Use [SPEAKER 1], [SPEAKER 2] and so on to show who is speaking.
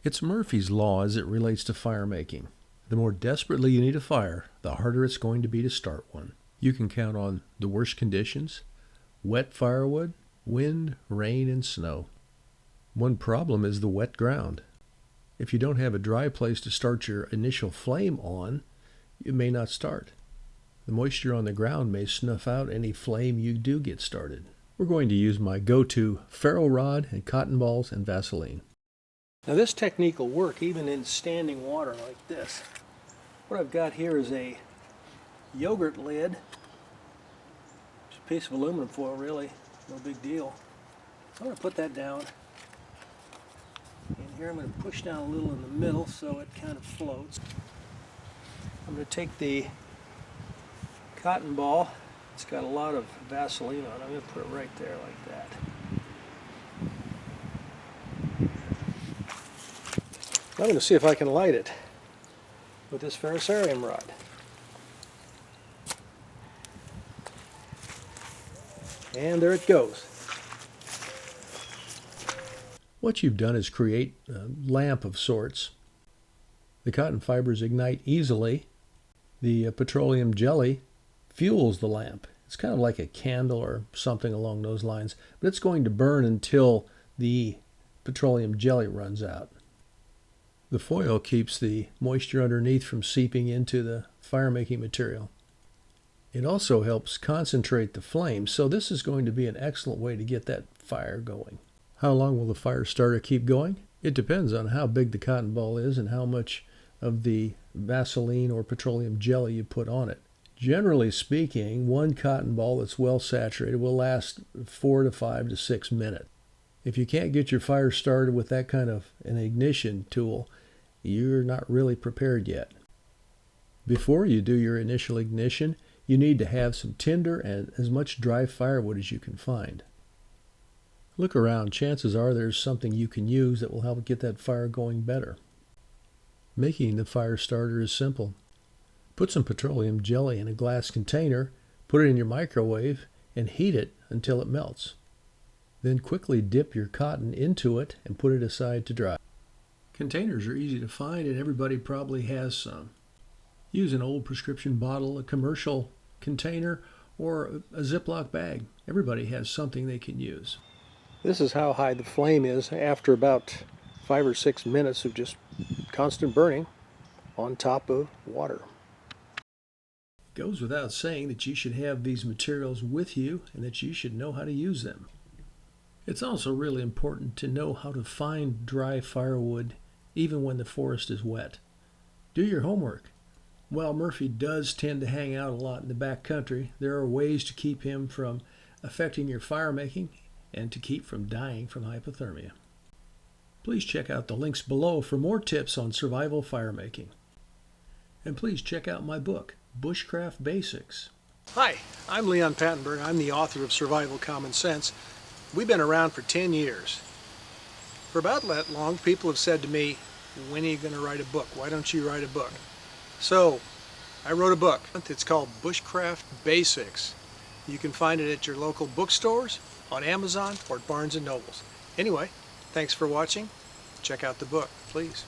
[SPEAKER 1] It's Murphy's Law as it relates to fire making. The more desperately you need a fire, the harder it's going to be to start one. You can count on the worst conditions, wet firewood, wind, rain, and snow. One problem is the wet ground. If you don't have a dry place to start your initial flame on, it may not start. The moisture on the ground may snuff out any flame you do get started. We're going to use my go-to ferro rod and cotton balls and Vaseline. Now this technique will work even in standing water like this. What I've got here is a yogurt lid. Just a piece of aluminum foil, really, no big deal. So I'm going to put that down. And here I'm going to push down a little in the middle so it kind of floats. I'm going to take the cotton ball. It's got a lot of Vaseline on it. I'm going to put it right there like that. I'm going to see if I can light it with this ferrocerium rod. And there it goes. What you've done is create a lamp of sorts. The cotton fibers ignite easily. The petroleum jelly fuels the lamp. It's kind of like a candle or something along those lines, but it's going to burn until the petroleum jelly runs out. The foil keeps the moisture underneath from seeping into the fire-making material. It also helps concentrate the flame, so this is going to be an excellent way to get that fire going. How long will the fire starter keep going? It depends on how big the cotton ball is and how much of the Vaseline or petroleum jelly you put on it. Generally speaking, one cotton ball that's well saturated will last 4 to 5 to 6 minutes. If you can't get your fire started with that kind of an ignition tool, you're not really prepared yet. Before you do your initial ignition, you need to have some tinder and as much dry firewood as you can find. Look around. Chances are there's something you can use that will help get that fire going better. Making the fire starter is simple. Put some petroleum jelly in a glass container, put it in your microwave, and heat it until it melts. Then quickly dip your cotton into it and put it aside to dry. Containers are easy to find and everybody probably has some. Use an old prescription bottle, a commercial container, or a Ziploc bag. Everybody has something they can use. This is how high the flame is after about 5 or 6 minutes of just constant burning on top of water. It goes without saying that you should have these materials with you and that you should know how to use them. It's also really important to know how to find dry firewood even when the forest is wet. Do your homework. While Murphy does tend to hang out a lot in the back country, there are ways to keep him from affecting your fire making and to keep from dying from hypothermia. Please check out the links below for more tips on survival fire making. And please check out my book, Bushcraft Basics. Hi, I'm Leon Pattenberg. I'm the author of Survival Common Sense. We've been around for 10 years. For about that long, people have said to me, when are you going to write a book? Why don't you write a book? So, I wrote a book. It's called Bushcraft Basics. You can find it at your local bookstores, on Amazon, or at Barnes & Nobles. Anyway, thanks for watching. Check out the book, please.